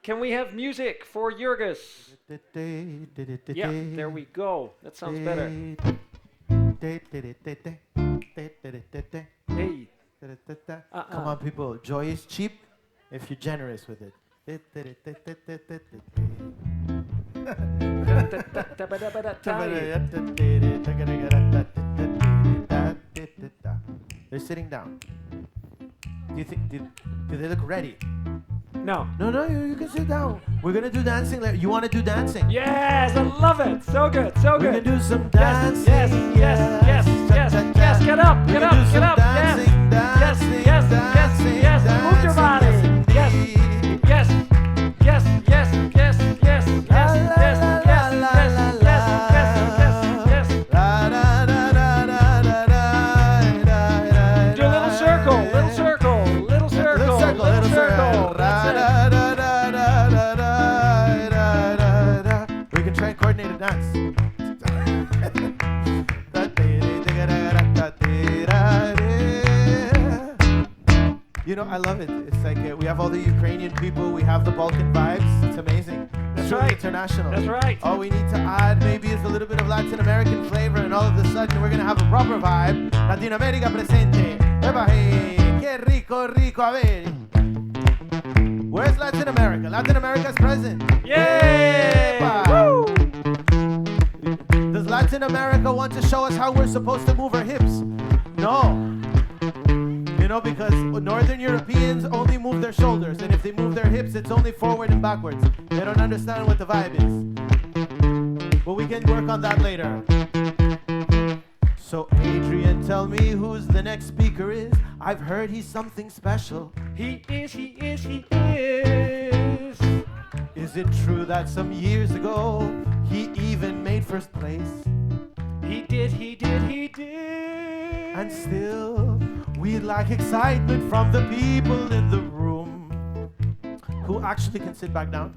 Can we have music for Jurgis? Yeah, there we go. That sounds better. Hey. Come on, people. Joy is cheap if you're generous with it. They're sitting down. Do they look ready? No. No, you can sit down. We're gonna do dancing. You wanna do dancing? Yes, I love it. So good, so good. We're gonna do some dancing. Yes. Get up. Yes. Move your body. Yes. Do a little circle. We can try and coordinate a dance. You know, I love it. It's like we have all the Ukrainian people, we have the Balkan vibes. It's amazing. It's really international. That's right. All we need to add maybe is a little bit of Latin American flavor, and all of a sudden we're gonna have a proper vibe. Latin America presente. Eba, hey, que rico, a ver. Where's Latin America? Latin America's present. Yay! Woo! Does Latin America want to show us how we're supposed to move our hips? No. You know, because Northern Europeans only move their shoulders, and if they move their hips, it's only forward and backwards. They don't understand what the vibe is. But we can work on that later. So Adrian, tell me who's the next speaker is. I've heard he's something special. He is. Is it true that some years ago he even made first place? He did. And still, we lack excitement from the people in the room who actually can sit back down.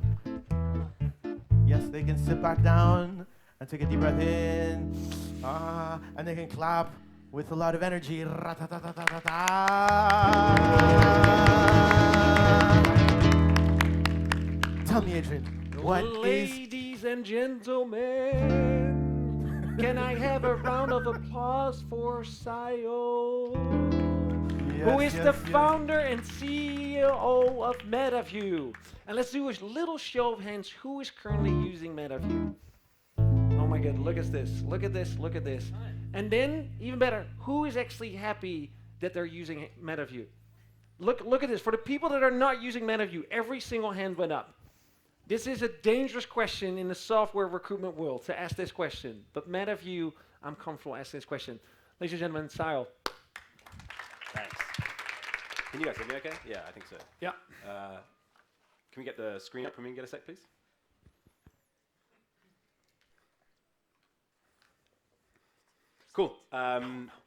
Yes, they can sit back down and take a deep breath in. And they can clap with a lot of energy. Tell me, Adrian, what Ladies and gentlemen, can I have a round of applause for Siadhal, who is the founder and CEO of MetaView? And let's do a little show of hands. Who is currently using MetaView? Oh my God, look at this. And then, even better, who is actually happy that they're using MetaView? Look at this. For the people that are not using MetaView, every single hand went up. This is a dangerous question in the software recruitment world to ask this question. But MetaView, I'm comfortable asking this question. Ladies and gentlemen, Siadhal. Thanks. Can you guys hear me okay? Yeah, I think so. Yeah. Can we get the screen up for me and get a sec, please? Cool.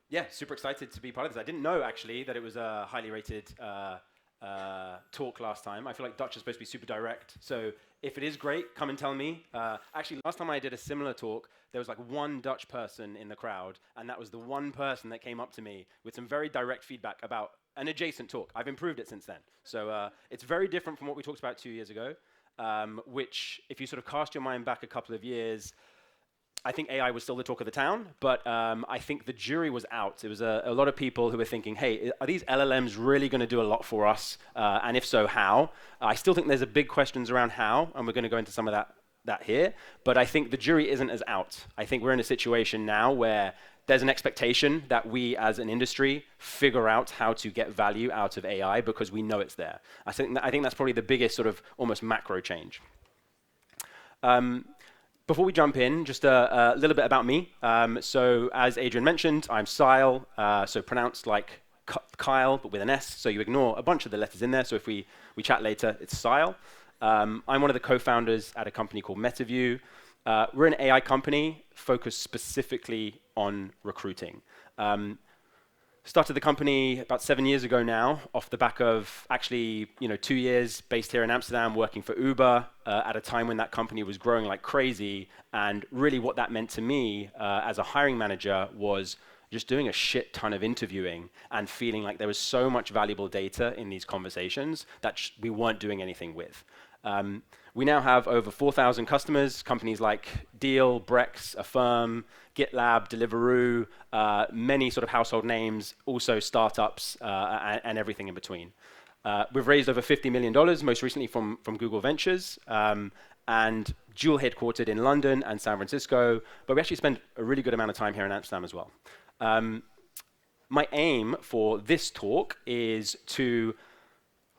Yeah, super excited to be part of this. I didn't know, actually, that it was a highly rated talk last time. I feel like Dutch is supposed to be super direct. So if it is great, come and tell me. Actually, last time I did a similar talk, there was like one Dutch person in the crowd, and that was the one person that came up to me with some very direct feedback about an adjacent talk. I've improved it since then. So it's very different from what we talked about 2 years ago, which, if you sort of cast your mind back a couple of years, I think AI was still the talk of the town, but I think the jury was out. It was a lot of people who were thinking, hey, are these LLMs really going to do a lot for us? And if so, how? I still think there's a big questions around how, and we're going to go into some of that here. But I think the jury isn't as out. I think we're in a situation now where there's an expectation that we as an industry figure out how to get value out of AI because we know it's there. I think that's probably the biggest sort of almost macro change. Before we jump in, just a little bit about me. So as Adrian mentioned, I'm Siadhal, so pronounced like Kyle, but with an S, so you ignore a bunch of the letters in there. So if we chat later, it's Siadhal. I'm one of the co-founders at a company called MetaView. We're an AI company focused specifically on recruiting. Started the company about 7 years ago now, off the back of actually 2 years based here in Amsterdam working for Uber at a time when that company was growing like crazy. And really what that meant to me as a hiring manager was just doing a shit ton of interviewing and feeling like there was so much valuable data in these conversations that we weren't doing anything with. We now have over 4,000 customers, companies like Deel, Brex, Affirm, GitLab, Deliveroo, many sort of household names, also startups and everything in between. We've raised over $50 million, most recently from Google Ventures, and dual headquartered in London and San Francisco, but we actually spend a really good amount of time here in Amsterdam as well. My aim for this talk is to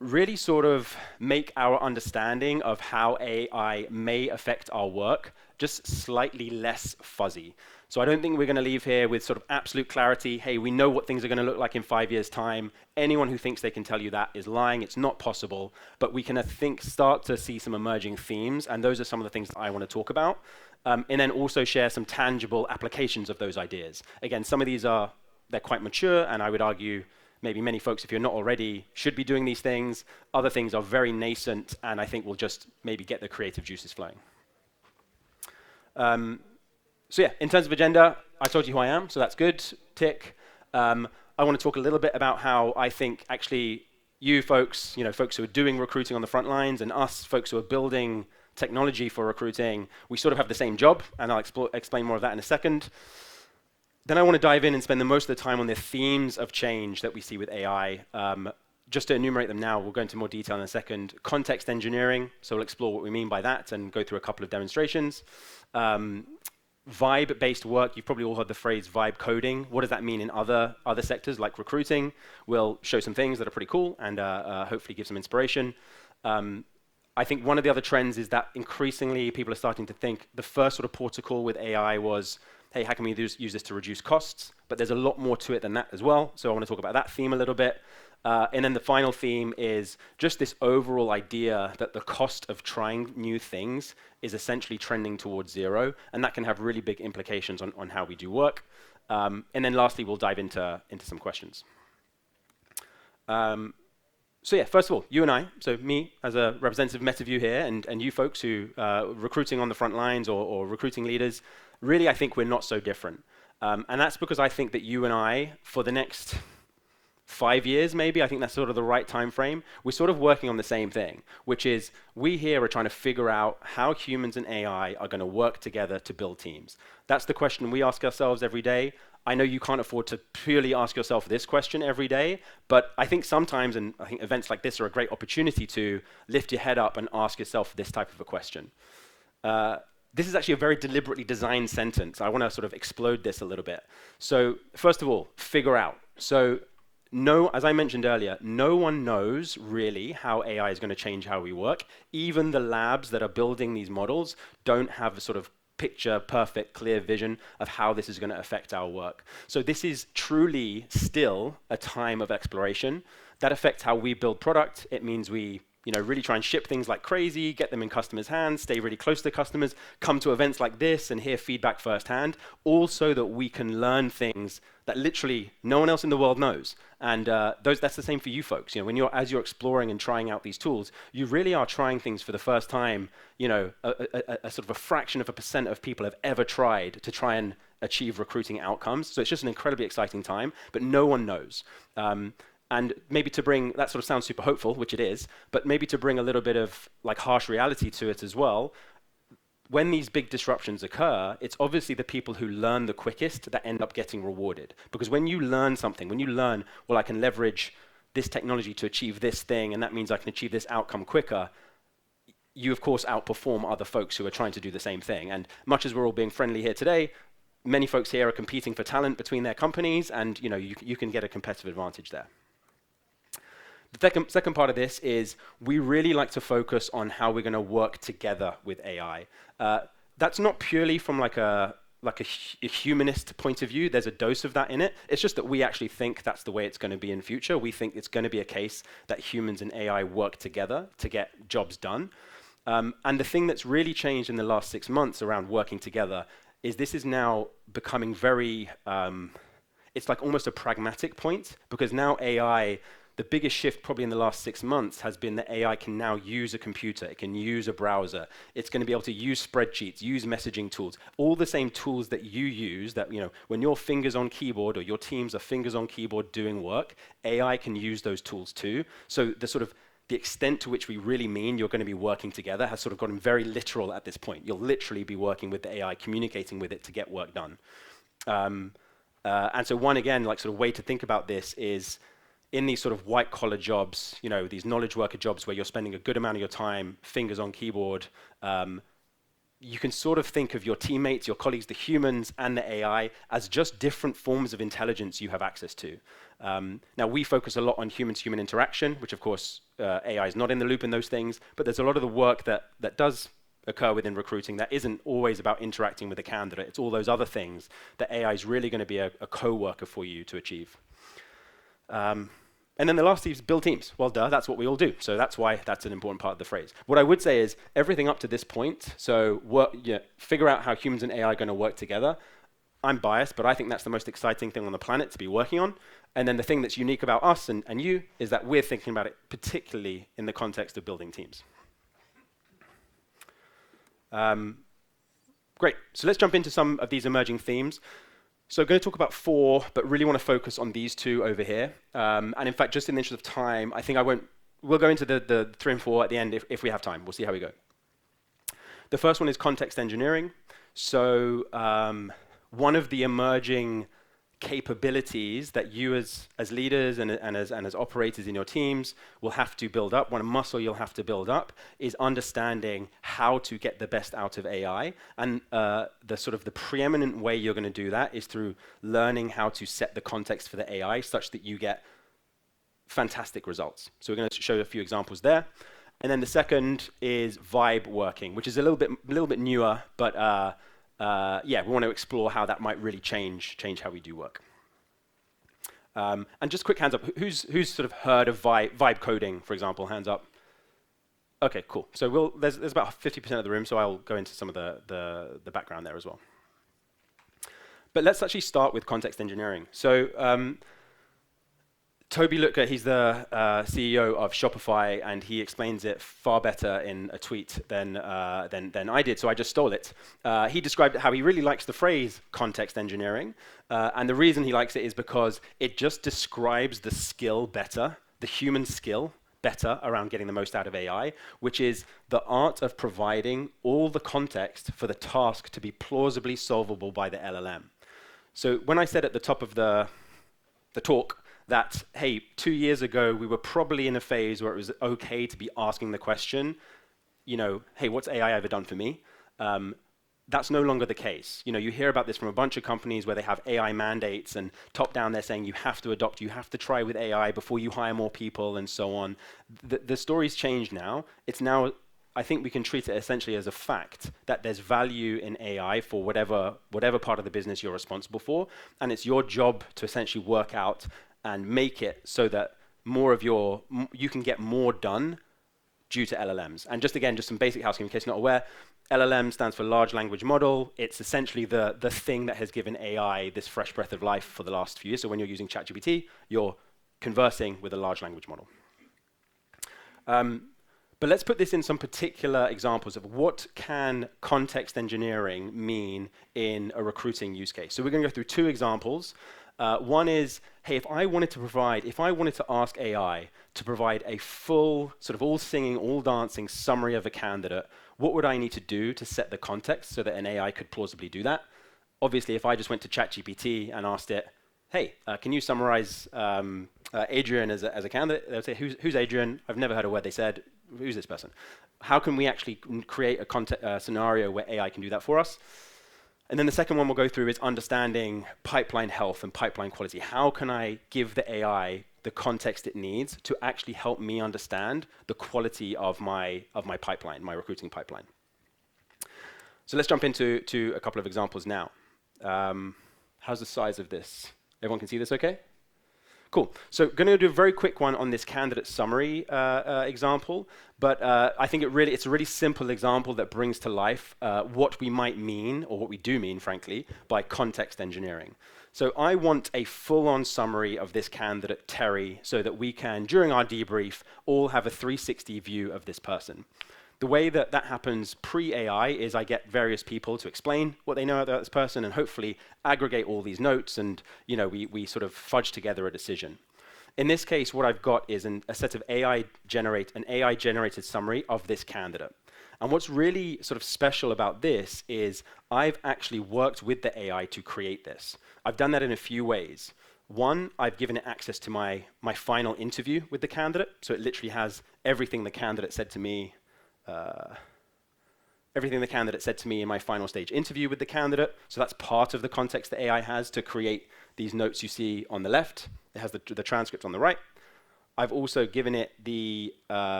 really sort of make our understanding of how AI may affect our work just slightly less fuzzy. So I don't think we're going to leave here with sort of absolute clarity, hey, we know what things are going to look like in 5 years' time. Anyone who thinks they can tell you that is lying. It's not possible. But we can, I think, start to see some emerging themes, and those are some of the things that I want to talk about. And then also share some tangible applications of those ideas. Again, some of these they're quite mature, and I would argue maybe many folks, if you're not already, should be doing these things. Other things are very nascent, and I think will just maybe get the creative juices flowing. So yeah, in terms of agenda, I told you who I am, so that's good, tick. I want to talk a little bit about how I think actually you folks, folks who are doing recruiting on the front lines, and us, folks who are building technology for recruiting, we sort of have the same job, and I'll explain more of that in a second. Then I want to dive in and spend the most of the time on the themes of change that we see with AI. Just to enumerate them now, we'll go into more detail in a second. Context engineering, so we'll explore what we mean by that and go through a couple of demonstrations. Vibe-based work, you've probably all heard the phrase vibe coding. What does that mean in other sectors like recruiting? We'll show some things that are pretty cool and hopefully give some inspiration. I think one of the other trends is that increasingly people are starting to think the first sort of protocol with AI was, hey, how can we use this to reduce costs? But there's a lot more to it than that as well. So I want to talk about that theme a little bit. And then the final theme is just this overall idea that the cost of trying new things is essentially trending towards zero. And that can have really big implications on how we do work. And then lastly, we'll dive into some questions. So yeah, first of all, you and I, so me as a representative Meta View here, and you folks who recruiting on the front lines or recruiting leaders, really I think we're not so different. And that's because I think that you and I, for the next 5 years maybe, I think that's sort of the right time frame, we're sort of working on the same thing, which is we here are trying to figure out how humans and AI are going to work together to build teams. That's the question we ask ourselves every day. I know you can't afford to purely ask yourself this question every day, but I think sometimes, and I think events like this are a great opportunity to lift your head up and ask yourself this type of a question. This is actually a very deliberately designed sentence. I want to sort of explode this a little bit. So first of all, figure out. So as I mentioned earlier, no one knows really how AI is going to change how we work. Even the labs that are building these models don't have a sort of picture perfect, clear vision of how this is going to affect our work. So this is truly still a time of exploration. That affects how we build product. It means we really try and ship things like crazy, get them in customers' hands, stay really close to customers, come to events like this and hear feedback firsthand, all so that we can learn things that literally no one else in the world knows. And that's the same for you folks. As you're exploring and trying out these tools, you really are trying things for the first time. A sort of a fraction of a % of people have ever tried to try and achieve recruiting outcomes. So it's just an incredibly exciting time, but no one knows. And maybe to bring, that sort of sounds super hopeful, which it is, but maybe to bring a little bit of like harsh reality to it as well, when these big disruptions occur, it's obviously the people who learn the quickest that end up getting rewarded. Because when you learn something, when you learn, well, I can leverage this technology to achieve this thing, and that means I can achieve this outcome quicker, you of course outperform other folks who are trying to do the same thing. And much as we're all being friendly here today, many folks here are competing for talent between their companies, and you can get a competitive advantage there. The second part of this is we really like to focus on how we're going to work together with AI. That's not purely from like a humanist point of view. There's a dose of that in it. It's just that we actually think that's the way it's going to be in future. We think it's going to be a case that humans and AI work together to get jobs done. And the thing that's really changed in the last 6 months around working together is this is now becoming very, it's like almost a pragmatic point, because now AI, the biggest shift probably in the last 6 months has been that AI can now use a computer, it can use a browser, it's going to be able to use spreadsheets, use messaging tools, all the same tools that you use, that, you know, when your fingers on keyboard or your teams are fingers on keyboard doing work, AI can use those tools too. So the extent to which we really mean you're going to be working together has sort of gotten very literal at this point. You'll literally be working with the AI, communicating with it to get work done. And so one, again, like sort of way to think about this is in these sort of white collar jobs, you know, these knowledge worker jobs where you're spending a good amount of your time fingers on keyboard, you can sort of think of your teammates, your colleagues, the humans and the AI as just different forms of intelligence you have access to. Now, we focus a lot on human-to-human interaction, which of course AI is not in the loop in those things, but there's a lot of the work that does occur within recruiting that isn't always about interacting with a candidate. It's all those other things that AI is really going to be a co-worker for you to achieve. And then the last is build teams. Well, duh, that's what we all do. So that's why that's an important part of the phrase. What I would say is everything up to this point, so figure out how humans and AI are going to work together. I'm biased, but I think that's the most exciting thing on the planet to be working on. And then the thing that's unique about us and you is that we're thinking about it particularly in the context of building teams. Great. So let's jump into some of these emerging themes. So I'm going to talk about 4, but really want to focus on these 2 over here. And in fact, just in the interest of time, I think we'll go into the 3 and 4 at the end if we have time. We'll see how we go. The first one is context engineering. So one of the emerging capabilities that you as leaders and as operators in your teams will have to build up, one muscle you'll have to build up, is understanding how to get the best out of AI. And the preeminent way you're going to do that is through learning how to set the context for the AI such that you get fantastic results. So we're going to show a few examples there. And then the second is vibe working, which is a little bit newer, but yeah, we want to explore how that might really change how we do work. And just quick hands up, who's sort of heard of vibe coding, for example? Hands up. Okay, cool. So there's about 50% of the room, so I'll go into some of the background there as well. But let's actually start with context engineering. So Toby Lutker, he's the CEO of Shopify, and he explains it far better in a tweet than I did, so I just stole it. He described how he really likes the phrase context engineering, and the reason he likes it is because it just describes the skill better, the human skill better around getting the most out of AI, which is the art of providing all the context for the task to be plausibly solvable by the LLM. So when I said at the top of the talk, that, hey, 2 years ago, we were probably in a phase where it was okay to be asking the question, you know, hey, what's AI ever done for me? That's no longer the case. You know, you hear about this from a bunch of companies where they have AI mandates, and top down they're saying you have to adopt, you have to try with AI before you hire more people and so on. The story's changed now. It's now, I think we can treat it essentially as a fact that there's value in AI for whatever part of the business you're responsible for, and it's your job to essentially work out and make it so that you can get more done due to LLMs. And just some basic housekeeping in case you're not aware, LLM stands for large language model. It's essentially the thing that has given AI this fresh breath of life for the last few years. So when you're using ChatGPT, you're conversing with a large language model. But let's put this in some particular examples of what can context engineering mean in a recruiting use case. So we're going to go through 2 examples. One is, hey, if I wanted to ask AI to provide a full, sort of all singing, all dancing summary of a candidate, what would I need to do to set the context so that an AI could plausibly do that? Obviously, if I just went to ChatGPT and asked it, hey, can you summarize Adrian as a candidate? They would say, who's Adrian? I've never heard a word they said. Who's this person? How can we actually create a scenario where AI can do that for us? And then the second one we'll go through is understanding pipeline health and pipeline quality. How can I give the AI the context it needs to actually help me understand the quality of my pipeline, my recruiting pipeline? So let's jump into a couple of examples now. How's the size of this? Everyone can see this okay? Cool. So going to do a very quick one on this candidate summary example, but I think it's a really simple example that brings to life what we might mean, or what we do mean, frankly, by context engineering. So I want a full-on summary of this candidate, Terry, so that we can, during our debrief, all have a 360 view of this person. The way that that happens pre-AI is I get various people to explain what they know about this person and hopefully aggregate all these notes, and we sort of fudge together a decision. In this case, what I've got is a set of an AI-generated summary of this candidate. And what's really sort of special about this is I've actually worked with the AI to create this. I've done that in a few ways. One, I've given it access to my final interview with the candidate, so it literally has everything the candidate said to me in my final stage interview with the candidate. So that's part of the context that AI has to create these notes you see on the left. It has the transcript on the right. I've also given it the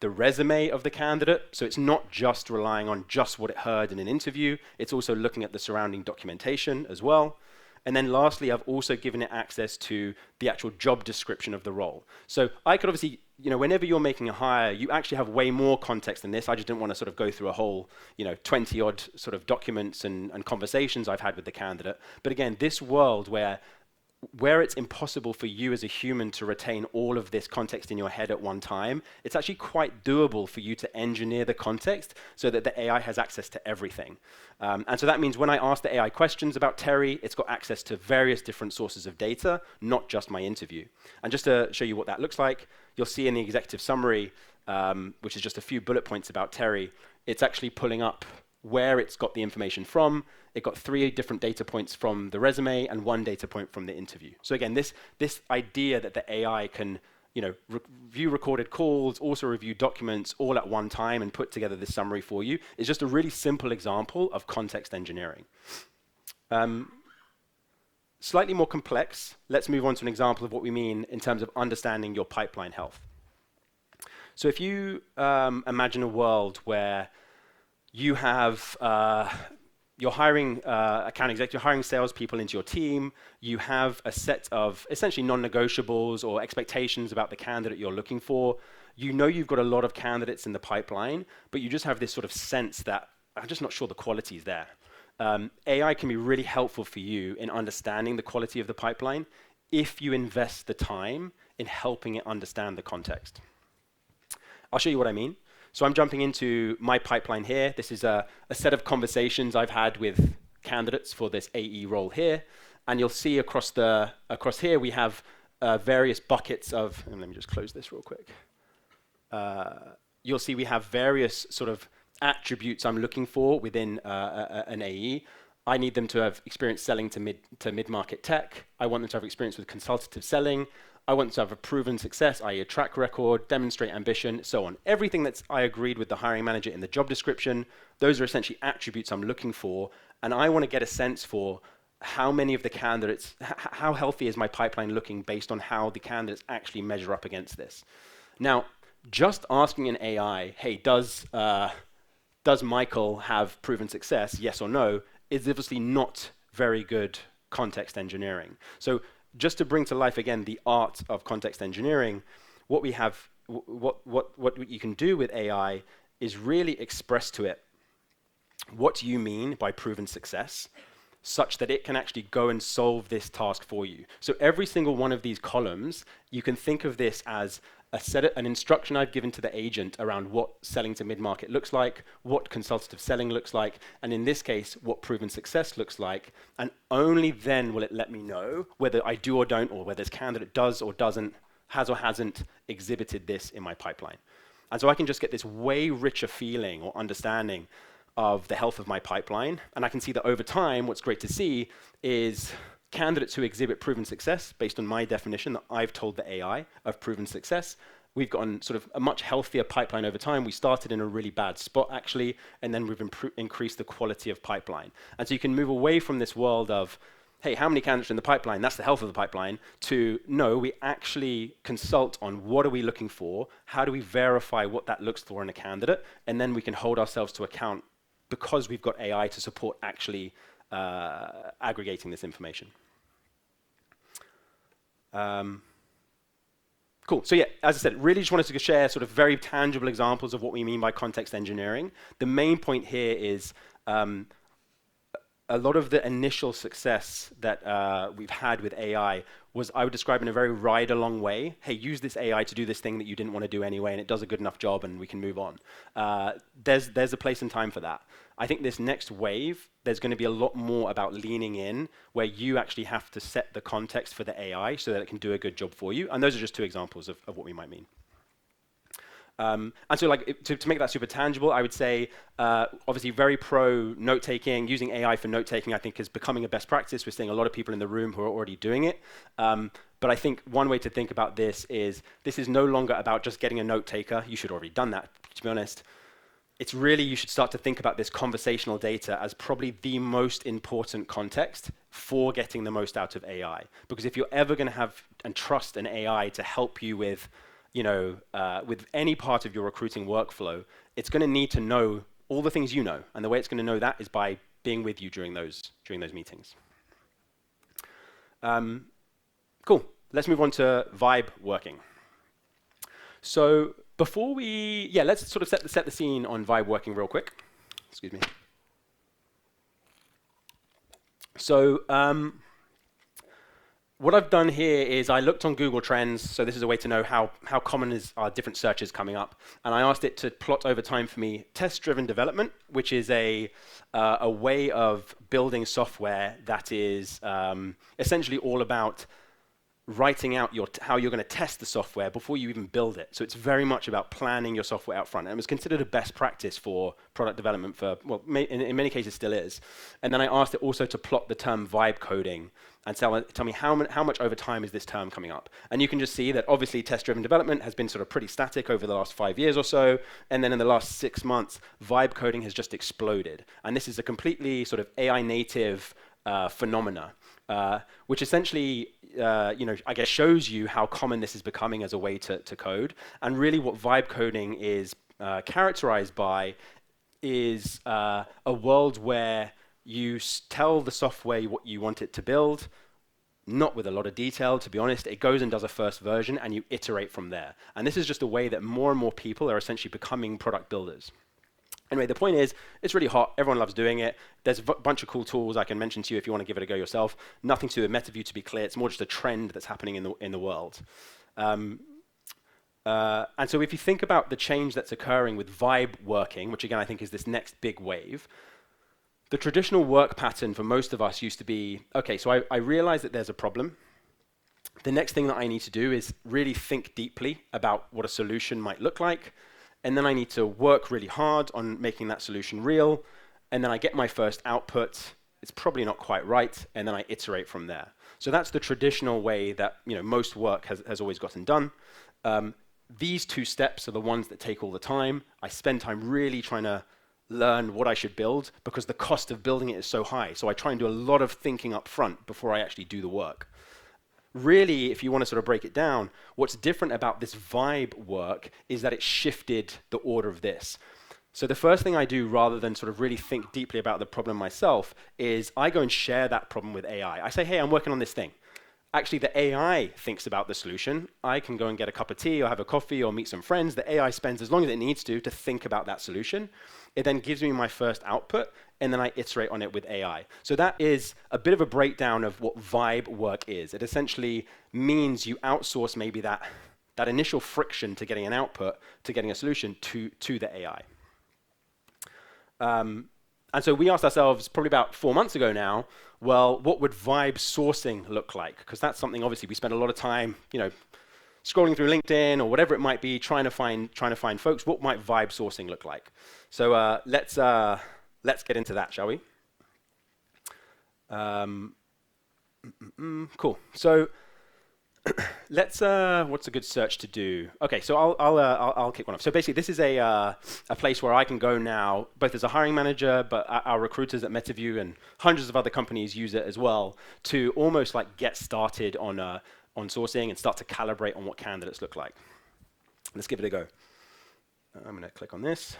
resume of the candidate. So it's not just relying on just what it heard in an interview. It's also looking at the surrounding documentation as well. And then lastly, I've also given it access to the actual job description of the role. So I could obviously, whenever you're making a hire, you actually have way more context than this. I just didn't want to sort of go through a whole, 20-odd sort of documents and conversations I've had with the candidate. But again, this world where it's impossible for you as a human to retain all of this context in your head at one time, it's actually quite doable for you to engineer the context so that the AI has access to everything. And so that means when I ask the AI questions about Terry, it's got access to various different sources of data, not just my interview. And just to show you what that looks like, you'll see in the executive summary, which is just a few bullet points about Terry, it's actually pulling up where it's got the information from. It got 3 different data points from the resume and 1 data point from the interview. So again, this idea that the AI can review recorded calls, also review documents all at one time and put together this summary for you is just a really simple example of context engineering. Slightly more complex, let's move on to an example of what we mean in terms of understanding your pipeline health. So if you imagine a world where you have, you're hiring account executive, you're hiring salespeople into your team, you have a set of essentially non-negotiables or expectations about the candidate you're looking for. You've got a lot of candidates in the pipeline, but you just have this sort of sense that I'm just not sure the quality is there. AI can be really helpful for you in understanding the quality of the pipeline if you invest the time in helping it understand the context. I'll show you what I mean. So I'm jumping into my pipeline here. This is a set of conversations I've had with candidates for this AE role here. And you'll see across here we have various buckets of, and let me just close this real quick. You'll see we have various sort of attributes I'm looking for within an AE. I need them to have experience selling to mid-market tech. I want them to have experience with consultative selling. I want them to have a proven success, i.e. a track record, demonstrate ambition, so on. Everything that's I agreed with the hiring manager in the job description, those are essentially attributes I'm looking for. And I want to get a sense for how many of the candidates, how healthy is my pipeline looking based on how the candidates actually measure up against this. Now, just asking an AI, hey, does Michael have proven success, yes or no, is obviously not very good context engineering. So just to bring to life again the art of context engineering, what you can do with AI is really express to it what you mean by proven success, such that it can actually go and solve this task for you. So every single one of these columns, you can think of this as an instruction I've given to the agent around what selling to mid-market looks like, what consultative selling looks like, and in this case, what proven success looks like. And only then will it let me know whether I do or don't, or whether this candidate does or doesn't, has or hasn't exhibited this in my pipeline. And so I can just get this way richer feeling or understanding of the health of my pipeline. And I can see that over time, what's great to see is candidates who exhibit proven success, based on my definition that I've told the AI of proven success, we've gotten sort of a much healthier pipeline over time. We started in a really bad spot, actually, and then we've increased the quality of pipeline. And so you can move away from this world of, hey, how many candidates are in the pipeline? That's the health of the pipeline, to, no, we actually consult on what are we looking for, how do we verify what that looks for in a candidate, and then we can hold ourselves to account because we've got AI to support actually aggregating this information. Cool. So yeah, as I said, really just wanted to share sort of very tangible examples of what we mean by context engineering. The main point here is a lot of the initial success that we've had with AI was, I would describe in a very ride-along way. Hey, use this AI to do this thing that you didn't want to do anyway, and it does a good enough job, and we can move on. There's a place and time for that. I think this next wave, there's going to be a lot more about leaning in, where you actually have to set the context for the AI so that it can do a good job for you. And those are just two examples of what we might mean. And so like, to make that super tangible, I would say, obviously very pro note-taking. Using AI for note-taking, I think, is becoming a best practice. We're seeing a lot of people in the room who are already doing it. But I think one way to think about this is no longer about just getting a note-taker. You should have already done that, to be honest. It's really, you should start to think about this conversational data as probably the most important context for getting the most out of AI. Because if you're ever going to have and trust an AI to help you with, with any part of your recruiting workflow, it's going to need to know all the things you know. And the way it's going to know that is by being with you during those meetings. Cool. Let's move on to vibe working. So before let's sort of set the scene on vibe working real quick. Excuse me. So what I've done here is I looked on Google Trends, so this is a way to know how common are different searches coming up, and I asked it to plot over time for me test-driven development, which is a way of building software that is essentially all about writing out how you're going to test the software before you even build it. So it's very much about planning your software out front. And it was considered a best practice for product development for, well, in many cases still is. And then I asked it also to plot the term vibe coding and tell me how much over time is this term coming up. And you can just see that obviously test-driven development has been sort of pretty static over the last 5 years or so. And then in the last 6 months, vibe coding has just exploded. And this is a completely sort of AI native phenomena, which essentially I guess shows you how common this is becoming as a way to code. And really what vibe coding is characterized by is a world where you tell the software what you want it to build, not with a lot of detail, to be honest. It goes and does a first version, and you iterate from there. And this is just a way that more and more people are essentially becoming product builders. Anyway, the point is, it's really hot. Everyone loves doing it. There's a bunch of cool tools I can mention to you if you want to give it a go yourself. Nothing to do with MetaView, to be clear. It's more just a trend that's happening in the world. And so if you think about the change that's occurring with vibe working, which again I think is this next big wave, the traditional work pattern for most of us used to be, okay, so I realize that there's a problem. The next thing that I need to do is really think deeply about what a solution might look like. And then I need to work really hard on making that solution real. And then I get my first output. It's probably not quite right. And then I iterate from there. So that's the traditional way that most work has always gotten done. These two steps are the ones that take all the time. I spend time really trying to learn what I should build because the cost of building it is so high. So I try and do a lot of thinking up front before I actually do the work. Really, if you want to sort of break it down, what's different about this vibe work is that it shifted the order of this. So the first thing I do, rather than sort of really think deeply about the problem myself, is I go and share that problem with AI. I say, hey, I'm working on this thing. Actually, the AI thinks about the solution. I can go and get a cup of tea or have a coffee or meet some friends. The AI spends as long as it needs to think about that solution. It then gives me my first output, and then I iterate on it with AI. So that is a bit of a breakdown of what vibe work is. It essentially means you outsource maybe that initial friction to getting an output, to getting a solution to the AI. And so we asked ourselves probably about 4 months ago now, well, what would vibe sourcing look like? Because that's something obviously we spend a lot of time, scrolling through LinkedIn or whatever it might be, trying to find folks. What might vibe sourcing look like? So let's get into that, shall we? Cool. So let's. What's a good search to do? Okay, so I'll kick one off. So basically, this is a place where I can go now, both as a hiring manager, but our recruiters at MetaView and hundreds of other companies use it as well, to almost like get started on sourcing and start to calibrate on what candidates look like. Let's give it a go. I'm going to click on this.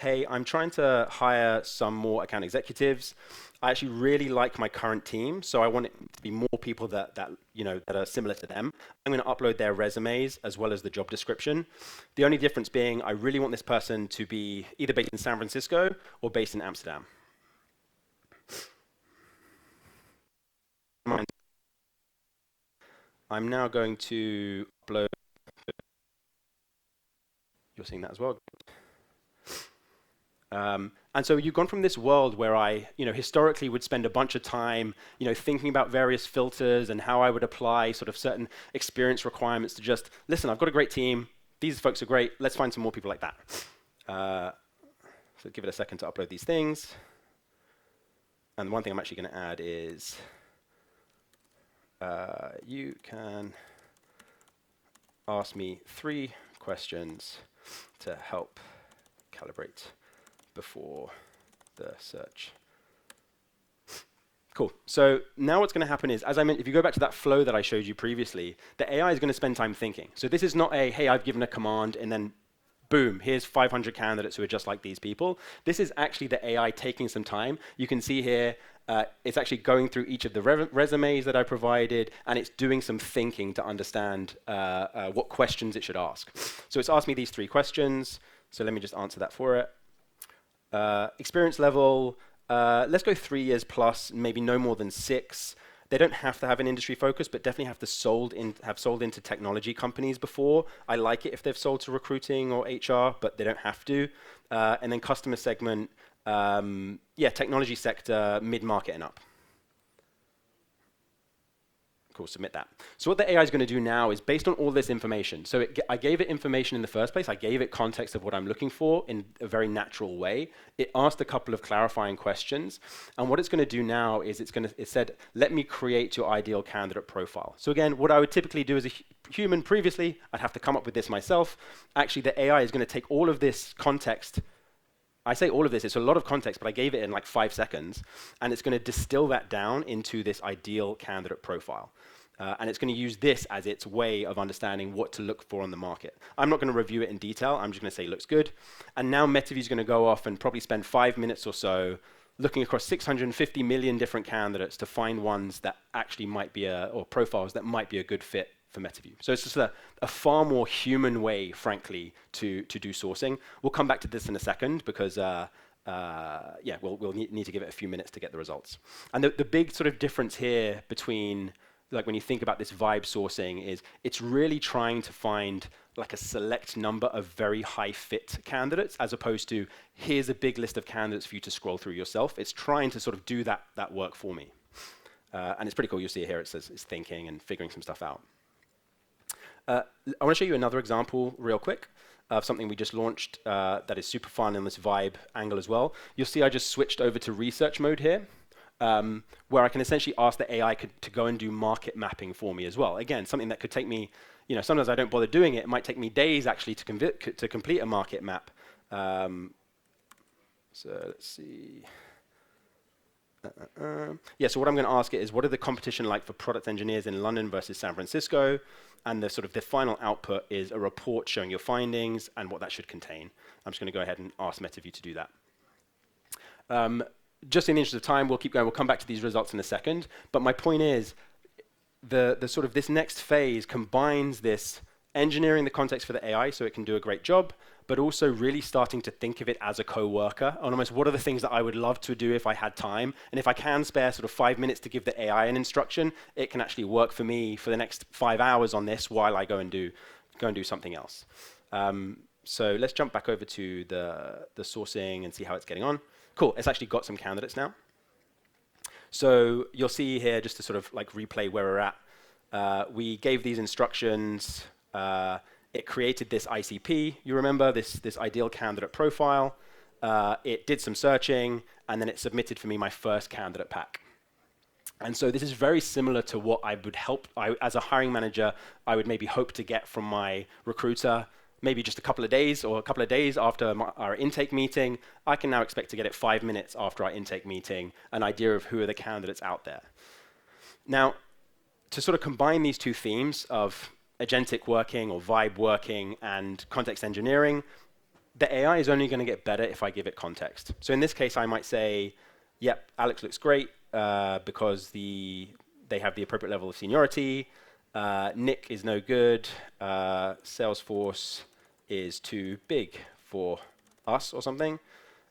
hey, I'm trying to hire some more account executives. I actually really like my current team, so I want it to be more people that are similar to them. I'm going to upload their resumes as well as the job description. The only difference being I really want this person to be either based in San Francisco or based in Amsterdam. I'm now going to upload. You're seeing that as well. And so you've gone from this world where I, historically would spend a bunch of time, thinking about various filters and how I would apply sort of certain experience requirements to just, listen, I've got a great team. These folks are great. Let's find some more people like that. So give it a second to upload these things. And one thing I'm actually going to add is you can ask me 3 questions to help calibrate before the search. Cool. So now what's going to happen is, as I mentioned, if you go back to that flow that I showed you previously, the AI is going to spend time thinking. So this is not a, hey, I've given a command and then boom, here's 500 candidates who are just like these people. This is actually the AI taking some time. You can see here, it's actually going through each of the resumes that I provided, and it's doing some thinking to understand what questions it should ask. So it's asked me these 3 questions. So let me just answer that for it. Experience level, let's go 3 years plus, maybe no more than 6. They don't have to have an industry focus, but definitely have sold into technology companies before. I like it if they've sold to recruiting or HR, but they don't have to. And then customer segment, technology sector, mid-market and up. Cool, submit that. So what the AI is going to do now is based on all this information. So I gave it information in the first place. I gave it context of what I'm looking for in a very natural way. It asked a couple of clarifying questions. And what it's going to do now is it said, let me create your ideal candidate profile. So again, what I would typically do as a human previously, I'd have to come up with this myself. Actually, the AI is going to take all of this context. I say all of this, it's a lot of context, but I gave it in like 5 seconds. And it's going to distill that down into this ideal candidate profile. And it's going to use this as its way of understanding what to look for on the market. I'm not going to review it in detail. I'm just going to say looks good. And now MetaView is going to go off and probably spend 5 minutes or so looking across 650 million different candidates to find ones that actually might be or profiles that might be a good fit for MetaView. So it's just a far more human way, frankly, to do sourcing. We'll come back to this in a second because we'll need to give it a few minutes to get the results. And the big sort of difference here between, like when you think about this vibe sourcing, is it's really trying to find like a select number of very high fit candidates, as opposed to here's a big list of candidates for you to scroll through yourself. It's trying to sort of do that work for me. And it's pretty cool. You'll see here it says it's thinking and figuring some stuff out. I want to show you another example real quick of something we just launched that is super fun in this vibe angle as well. You'll see I just switched over to research mode here. Where I can essentially ask the AI to go and do market mapping for me as well. Again, something that could take me, sometimes I don't bother doing it. It might take me days actually to complete a market map. So let's see. So what I'm going to ask it is, what are the competition like for product engineers in London versus San Francisco? And the final output is a report showing your findings and what that should contain. I'm just going to go ahead and ask MetaView to do that. Just in the interest of time, we'll keep going. We'll come back to these results in a second. But my point is, the sort of this next phase combines this engineering the context for the AI so it can do a great job, but also really starting to think of it as a co-worker on almost what are the things that I would love to do if I had time. And if I can spare sort of 5 minutes to give the AI an instruction, it can actually work for me for the next 5 hours on this while I go and do something else. So let's jump back over to the sourcing and see how it's getting on. Cool, it's actually got some candidates now. So you'll see here, just to sort of like replay where we're at, we gave these instructions. It created this ICP, you remember, this ideal candidate profile. It did some searching, and then it submitted for me my first candidate pack. And so this is very similar to what I would as a hiring manager, I would maybe hope to get from my recruiter, maybe just a couple of days after our intake meeting. I can now expect to get it 5 minutes after our intake meeting, an idea of who are the candidates out there. Now, to sort of combine these 2 themes of agentic working or vibe working and context engineering, the AI is only going to get better if I give it context. So in this case, I might say, yep, Alex looks great because they have the appropriate level of seniority. Nick is no good. Salesforce is too big for us or something.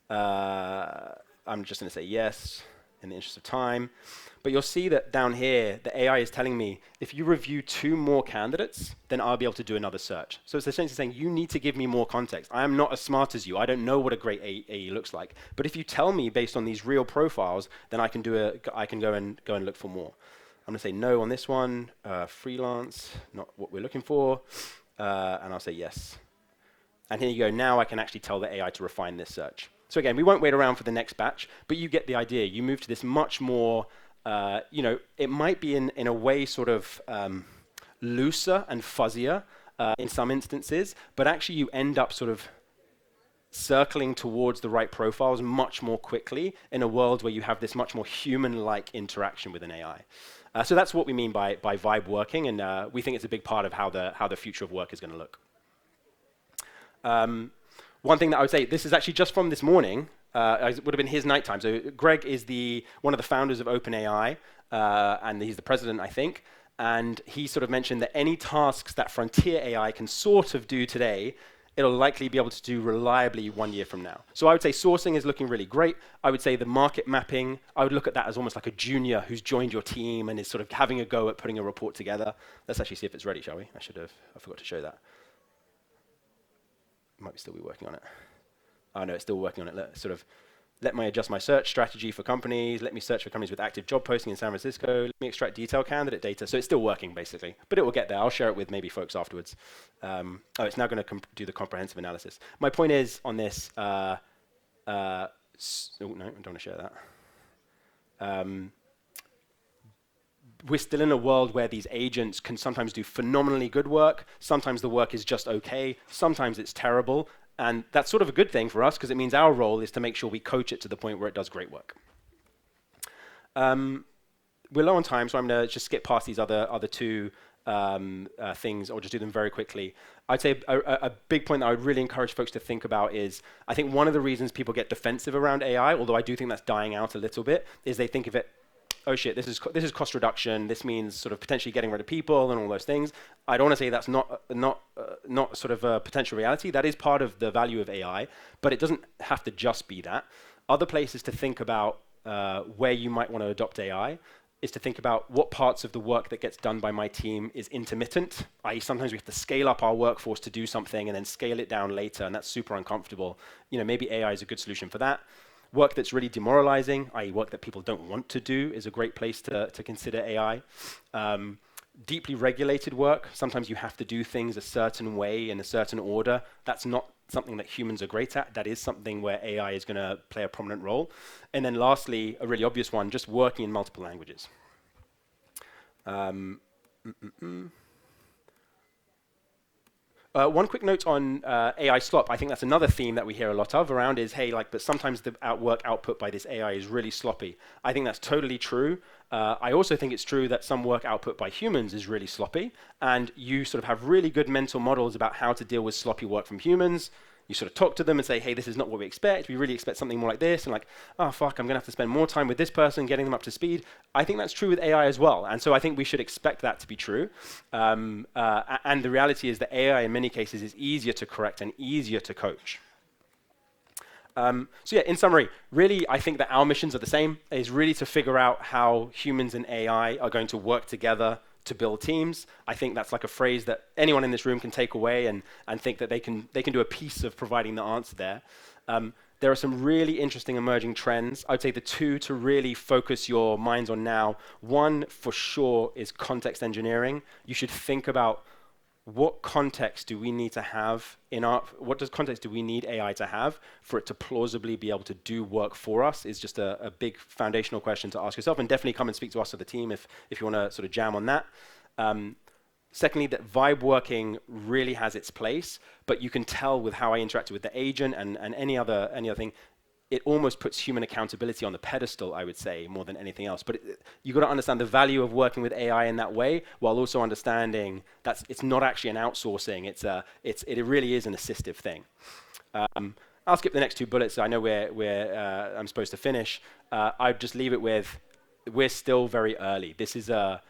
I'm just going to say yes in the interest of time. But you'll see that down here, the AI is telling me, if you review 2 more candidates, then I'll be able to do another search. So it's essentially saying, you need to give me more context. I am not as smart as you. I don't know what a great AE looks like. But if you tell me based on these real profiles, then I can go and look for more. I'm going to say no on this one, freelance, not what we're looking for, and I'll say yes. And here you go. Now I can actually tell the AI to refine this search. So again, we won't wait around for the next batch, but you get the idea. You move to this much more, it might be in a way sort of looser and fuzzier in some instances, but actually you end up sort of circling towards the right profiles much more quickly in a world where you have this much more human-like interaction with an AI. So that's what we mean by vibe working, and we think it's a big part of how the future of work is going to look. One thing that I would say, this is actually just from this morning. It would have been his nighttime. So Greg is one of the founders of OpenAI, and he's the president, I think. And he sort of mentioned that any tasks that frontier AI can sort of do today, it'll likely be able to do reliably 1 year from now. So I would say sourcing is looking really great. I would say the market mapping, I would look at that as almost like a junior who's joined your team and is sort of having a go at putting a report together. Let's actually see if it's ready, shall we? I forgot to show that. Might still be working on it. Oh no, it's still working on it. Let me adjust my search strategy for companies. Let me search for companies with active job posting in San Francisco. Let me extract detailed candidate data. So it's still working, basically. But it will get there. I'll share it with maybe folks afterwards. It's now going to do the comprehensive analysis. My point is on this. Oh, no, I don't want to share that. We're still in a world where these agents can sometimes do phenomenally good work. Sometimes the work is just okay. Sometimes it's terrible. And that's sort of a good thing for us because it means our role is to make sure we coach it to the point where it does great work. We're low on time, so I'm going to just skip past these other 2 things or just do them very quickly. I'd say a big point that I would really encourage folks to think about is, I think one of the reasons people get defensive around AI, although I do think that's dying out a little bit, is they think of it, oh shit, this is cost reduction. This means sort of potentially getting rid of people and all those things. I don't want to say that's not sort of a potential reality. That is part of the value of AI, but it doesn't have to just be that. Other places to think about where you might want to adopt AI is to think about what parts of the work that gets done by my team is intermittent, i.e. sometimes we have to scale up our workforce to do something and then scale it down later, and that's super uncomfortable. Maybe AI is a good solution for that. Work that's really demoralizing, i.e. work that people don't want to do, is a great place to consider AI. Deeply regulated work, sometimes you have to do things a certain way in a certain order. That's not something that humans are great at. That is something where AI is going to play a prominent role. And then lastly, a really obvious one, just working in multiple languages. One quick note on AI slop. I think that's another theme that we hear a lot of around is, hey, but sometimes the work output by this AI is really sloppy. I think that's totally true. I also think it's true that some work output by humans is really sloppy, and you sort of have really good mental models about how to deal with sloppy work from humans. You sort of talk to them and say, hey, this is not what we expect. We really expect something more like this. And oh, fuck, I'm going to have to spend more time with this person, getting them up to speed. I think that's true with AI as well. And so I think we should expect that to be true. And the reality is that AI, in many cases, is easier to correct and easier to coach. So yeah, in summary, really, I think that our missions are the same, is really to figure out how humans and AI are going to work together to build teams. I think that's like a phrase that anyone in this room can take away and think that they can do a piece of providing the answer there. There are some really interesting emerging trends. I would say the 2 to really focus your minds on now. One, for sure, is context engineering. You should think about what context do we need to have what context do we need AI to have for it to plausibly be able to do work for us is just a big foundational question to ask yourself, and definitely come and speak to us as the team if you want to sort of jam on that. Secondly, that vibe working really has its place, but you can tell with how I interacted with the agent and any other thing, it almost puts human accountability on the pedestal, I would say, more than anything else. But you've got to understand the value of working with AI in that way, while also understanding that it's not actually an outsourcing. It really is an assistive thing. I'll skip the next 2 bullets. I know I'm supposed to finish. I'd just leave it with, we're still very early. This is the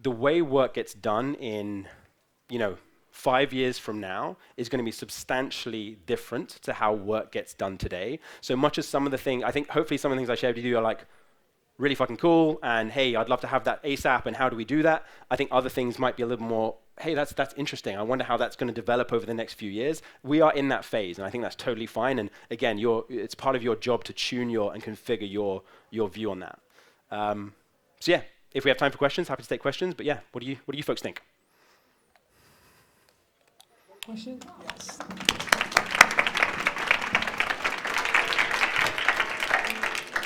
way work gets done in, 5 years from now is going to be substantially different to how work gets done today. So much as some of the things, I think hopefully some of the things I shared with you are like really fucking cool, and hey, I'd love to have that ASAP, and how do we do that? I think other things might be a little more, hey, that's interesting. I wonder how that's going to develop over the next few years. We are in that phase, and I think that's totally fine. And again, it's part of your job to tune and configure your view on that. So yeah, if we have time for questions, happy to take questions. But yeah, what do you folks think? Question? Yes.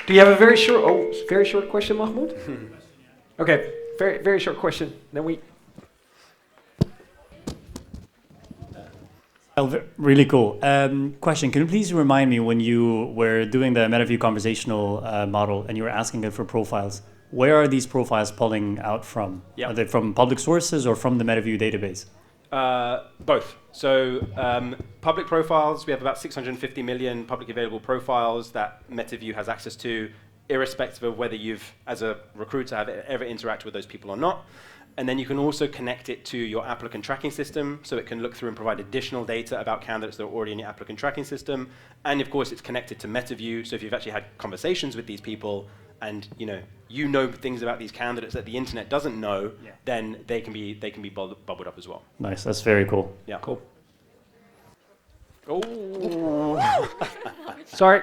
Do you have a very short question, Mahmoud? Okay, very short question. Then we. Really cool. Question, can you please remind me, when you were doing the MetaView conversational model and you were asking it for profiles, where are these profiles pulling out from? Yep. Are they from public sources or from the MetaView database? Both. So public profiles, we have about 650 million publicly available profiles that MetaView has access to, irrespective of whether you've, as a recruiter, have ever interacted with those people or not. And then you can also connect it to your applicant tracking system, so it can look through and provide additional data about candidates that are already in your applicant tracking system. And of course, it's connected to MetaView, so if you've actually had conversations with these people, and you know things about these candidates that the internet doesn't know, then they can be bubbled up as well. Nice, that's very cool. Yeah. Cool. Oh. Sorry.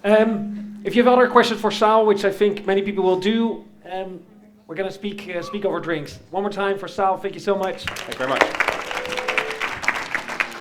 If you have other questions for Sal, which I think many people will do, we're going to speak over drinks. One more time for Sal. Thank you so much. Thank you very much.